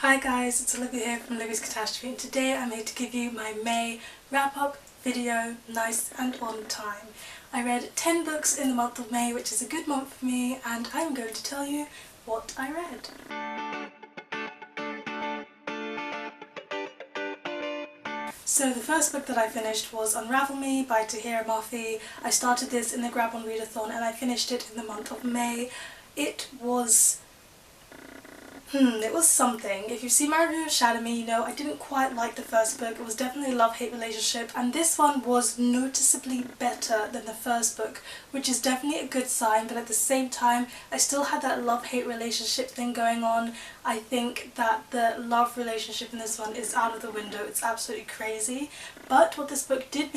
Hi guys, it's Olivia here from Olivia's Catastrophe, and today I'm here to give you my May wrap-up video, nice and on time. I read 10 books in the month of May, which is a good month for me, and I'm going to tell you what I read. So the first book that I finished was Unravel Me by Tahira Murphy. I started this in the Grab On Readathon and I finished it in the month of May. It was something. If you've seen my review of Shadow Me, you know I didn't quite like the first book. It was definitely a love-hate relationship, and this one was noticeably better than the first book, which is definitely a good sign, but at the same time I still had that love-hate relationship thing going on. I think that the love relationship in this one is out of the window. It's absolutely crazy. But what this book did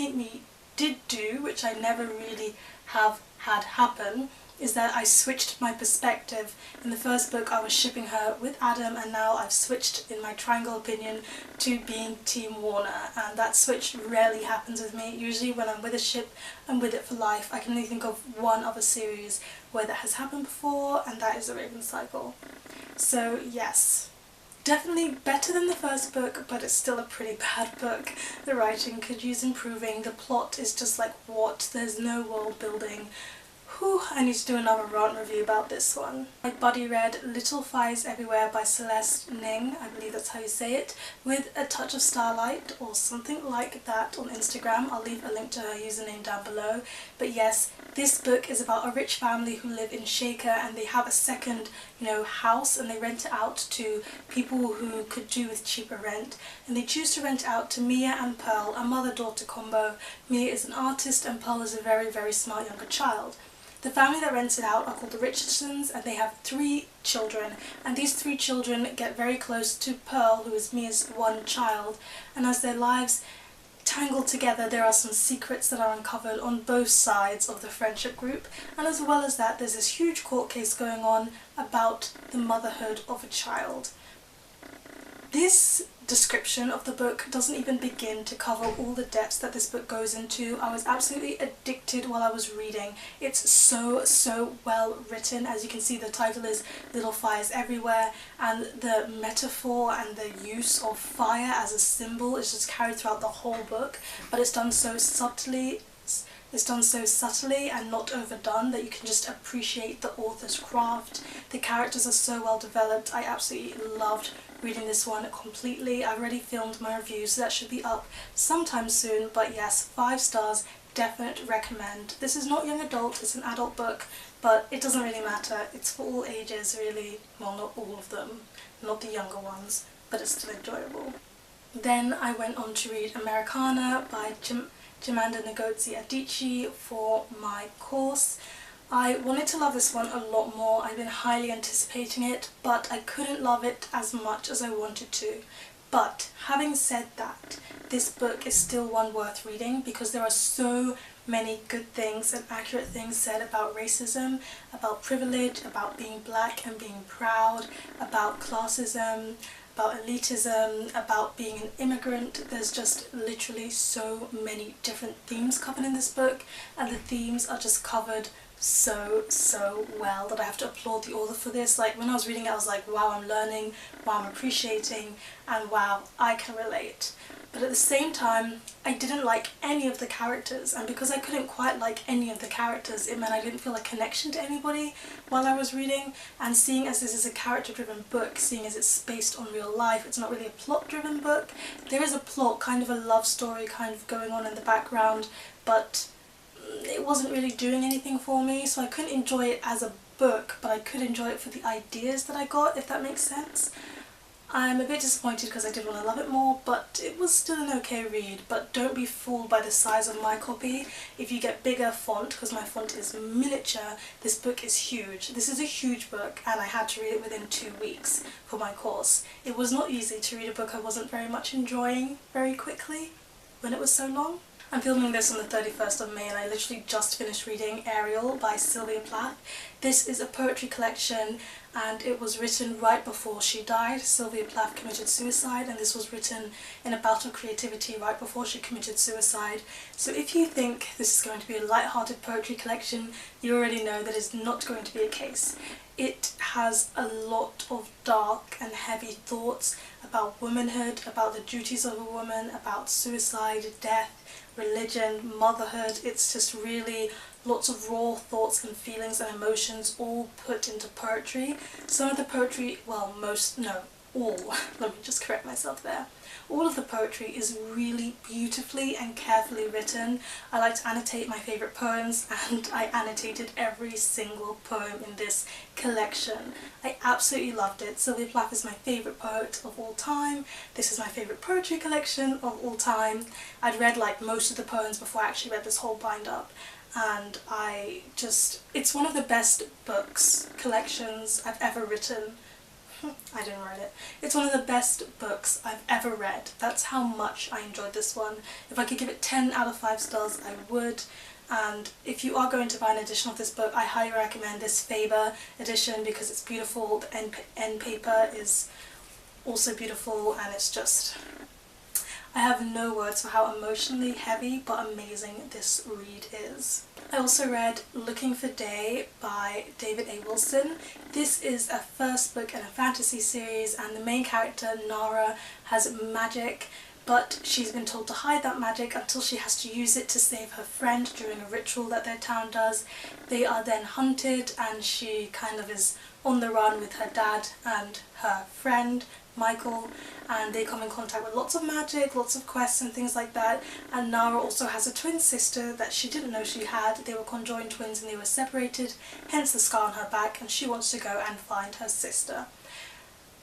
do, which I never really have had happen, is that I switched my perspective. In the first book I was shipping her with Adam, and now I've switched in my triangle opinion to being Team Warner, and that switch rarely happens with me. Usually when I'm with a ship, I'm with it for life. I can only think of one other series where that has happened before, and that is The Raven Cycle. So yes, definitely better than the first book, but it's still a pretty bad book. The writing could use improving, the plot is just like, what? There's no world building. Whew, I need to do another rant review about this one. My buddy read Little Fires Everywhere by Celeste Ning, I believe that's how you say it, with a touch of starlight or something like that on Instagram. I'll leave a link to her username down below. But yes, this book is about a rich family who live in Shaker, and they have a second, house, and they rent it out to people who could do with cheaper rent. And they choose to rent it out to Mia and Pearl, a mother-daughter combo. Mia is an artist and Pearl is a very, very smart younger child. The family that rents it out are called the Richardsons, and they have 3 children, and these 3 children get very close to Pearl, who is Mia's one child, and as their lives tangle together there are some secrets that are uncovered on both sides of the friendship group, and as well as that there's this huge court case going on about the motherhood of a child. This description of the book doesn't even begin to cover all the depths that this book goes into. I was absolutely addicted while I was reading. It's so well written. As you can see, the title is Little Fires Everywhere, and the metaphor and the use of fire as a symbol is just carried throughout the whole book, but it's done so subtly. It's done so subtly and not overdone that you can just appreciate the author's craft. The characters are so well developed. I absolutely loved reading this one completely. I've already filmed my review, so that should be up sometime soon, but yes, 5 stars, definite recommend. This is not young adult, it's an adult book, but it doesn't really matter. It's for all ages really. Well, not all of them, not the younger ones, but it's still enjoyable. Then I went on to read Americanah by Chimamanda Ngozi Adichie for my course. I wanted to love this one a lot more. I've been highly anticipating it, but I couldn't love it as much as I wanted to. But having said that, this book is still one worth reading because there are so many good things and accurate things said about racism, about privilege, about being black and being proud, about classism, about elitism, about being an immigrant. There's just literally so many different themes covered in this book, and the themes are just covered so well that I have to applaud the author for this. Like, when I was reading it I was like, wow, I'm learning, wow, I'm appreciating, and wow, I can relate. But at the same time, I didn't like any of the characters, and because I couldn't quite like any of the characters, it meant I didn't feel a connection to anybody while I was reading. And seeing as this is a character-driven book, seeing as it's based on real life, it's not really a plot-driven book. There is a plot, kind of a love story kind of going on in the background, but it wasn't really doing anything for me, so I couldn't enjoy it as a book, but I could enjoy it for the ideas that I got, if that makes sense. I'm a bit disappointed because I did want to love it more, but it was still an okay read. But don't be fooled by the size of my copy. If you get bigger font, because my font is miniature, this book is huge. This is a huge book, and I had to read it within 2 weeks for my course. It was not easy to read a book I wasn't very much enjoying very quickly when it was so long. I'm filming this on the 31st of May, and I literally just finished reading Ariel by Plath. This is a poetry collection and it was written right before she died. Sylvia Plath committed suicide, and this was written in a bout of creativity right before she committed suicide. So if you think this is going to be a light-hearted poetry collection, you already know that is not going to be a case. It has a lot of dark and heavy thoughts about womanhood, about the duties of a woman, about suicide, death, religion, motherhood. It's just really lots of raw thoughts and feelings and emotions all put into poetry. Some of the poetry, well, all, let me just correct myself there. All of the poetry is really beautifully and carefully written. I like to annotate my favourite poems, and I annotated every single poem in this collection. I absolutely loved it. Sylvia Plath is my favourite poet of all time. This is my favourite poetry collection of all time. I'd read like most of the poems before I actually read this whole bind-up, and it's one of the best books, collections I've ever written. I didn't write it. It's one of the best books I've ever read. That's how much I enjoyed this one. If I could give it 10 out of 5 stars, I would. And if you are going to buy an edition of this book, I highly recommend this Faber edition because it's beautiful. The end paper is also beautiful, and it's just... I have no words for how emotionally heavy but amazing this read is. I also read Looking for Day by David A. Wilson. This is a first book in a fantasy series, and the main character, Nara, has magic, but she's been told to hide that magic until she has to use it to save her friend during a ritual that their town does. They are then hunted, and she kind of is on the run with her dad and her friend, Michael, and they come in contact with lots of magic, lots of quests and things like that. And Nara also has a twin sister that she didn't know she had. They were conjoined twins and they were separated, hence the scar on her back, and she wants to go and find her sister.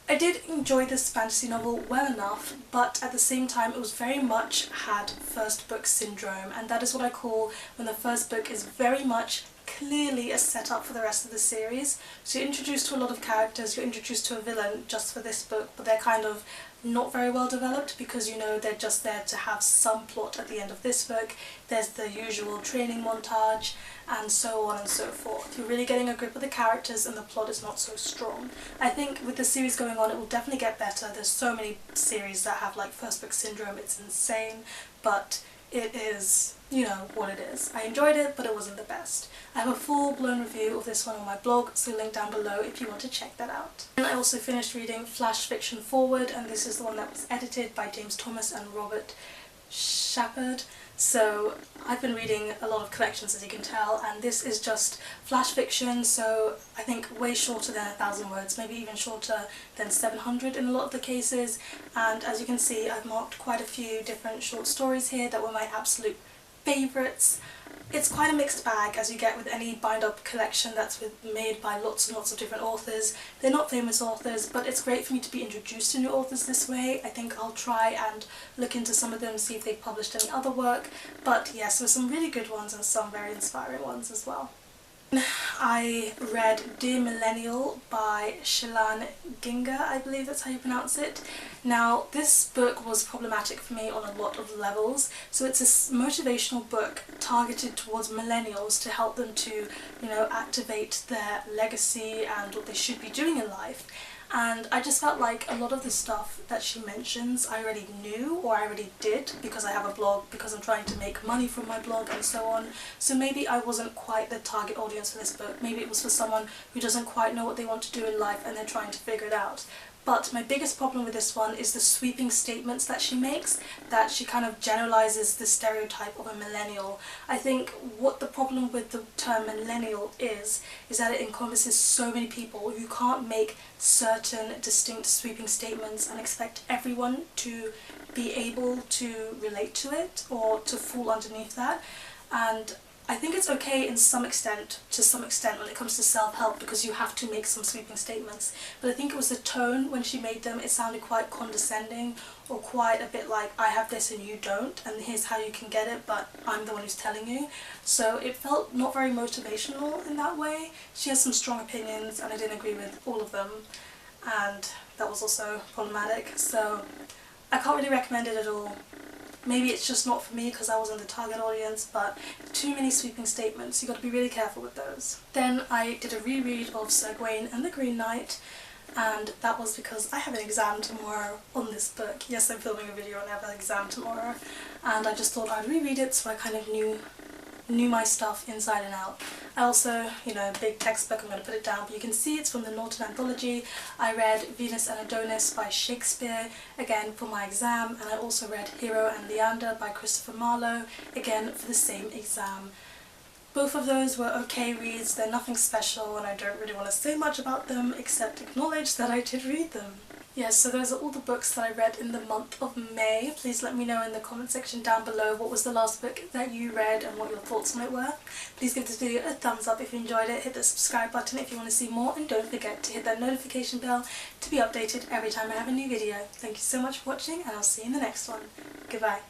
I did enjoy this fantasy novel well enough, but at the same time it was very much had first book syndrome, and that is what I call when the first book is very much clearly a setup for the rest of the series. So you're introduced to a lot of characters, you're introduced to a villain just for this book, but they're kind of not very well developed because you know they're just there to have some plot at the end of this book. There's the usual training montage and so on and so forth. You're really getting a grip of the characters and the plot is not so strong. I think with the series going on it will definitely get better. There's so many series that have like first book syndrome, it's insane, but it is, you know, what it is. I enjoyed it, but it wasn't the best. I have a full-blown review of this one on my blog, so link down below if you want to check that out. And I also finished reading Flash Fiction Forward, and this is the one that was edited by James Thomas and Robert Shepard. So I've been reading a lot of collections, as you can tell, and this is just flash fiction, so I think way shorter than 1,000 words, maybe even shorter than 700 in a lot of the cases. And as you can see, I've marked quite a few different short stories here that were my absolute favourites. It's quite a mixed bag, as you get with any bind-up collection that's made by lots and lots of different authors. They're not famous authors, but it's great for me to be introduced to new authors this way. I think I'll try and look into some of them, see if they've published any other work. But yes, there's some really good ones and some very inspiring ones as well. I read Dear Millennial by Shilan Ginga, I believe that's how you pronounce it. Now, this book was problematic for me on a lot of levels. So it's a motivational book targeted towards millennials to help them to, you know, activate their legacy and what they should be doing in life. And I just felt like a lot of the stuff that she mentions I already knew or I already did because I have a blog, because I'm trying to make money from my blog and so on. So maybe I wasn't quite the target audience for this book. Maybe it was for someone who doesn't quite know what they want to do in life and they're trying to figure it out. But my biggest problem with this one is the sweeping statements that she makes, that she kind of generalizes the stereotype of a millennial. I think what the problem with the term millennial is that it encompasses so many people. You can't make certain distinct sweeping statements and expect everyone to be able to relate to it or to fall underneath that. And I think it's okay to some extent when it comes to self-help, because you have to make some sweeping statements. But I think it was the tone when she made them, it sounded quite condescending or quite a bit like, I have this and you don't, and here's how you can get it, but I'm the one who's telling you. So it felt not very motivational in that way. She has some strong opinions and I didn't agree with all of them, and that was also problematic. So I can't really recommend it at all. Maybe it's just not for me because I wasn't the target audience, but too many sweeping statements. You got to be really careful with those. Then I did a reread of Sir Gawain and the Green Knight, and that was because I have an exam tomorrow on this book. Yes, I'm filming a video and I have an exam tomorrow, and I just thought I'd reread it so I kind of knew my stuff inside and out. I also, you know, big textbook, I'm going to put it down, but you can see it's from the Norton Anthology. I read Venus and Adonis by Shakespeare, again for my exam, and I also read Hero and Leander by Christopher Marlowe, again for the same exam. Both of those were okay reads, they're nothing special, and I don't really want to say much about them except acknowledge that I did read them. Yes, so those are all the books that I read in the month of May. Please let me know in the comment section down below what was the last book that you read and what your thoughts on it were. Please give this video a thumbs up if you enjoyed it, hit the subscribe button if you want to see more, and don't forget to hit that notification bell to be updated every time I have a new video. Thank you so much for watching, and I'll see you in the next one. Goodbye.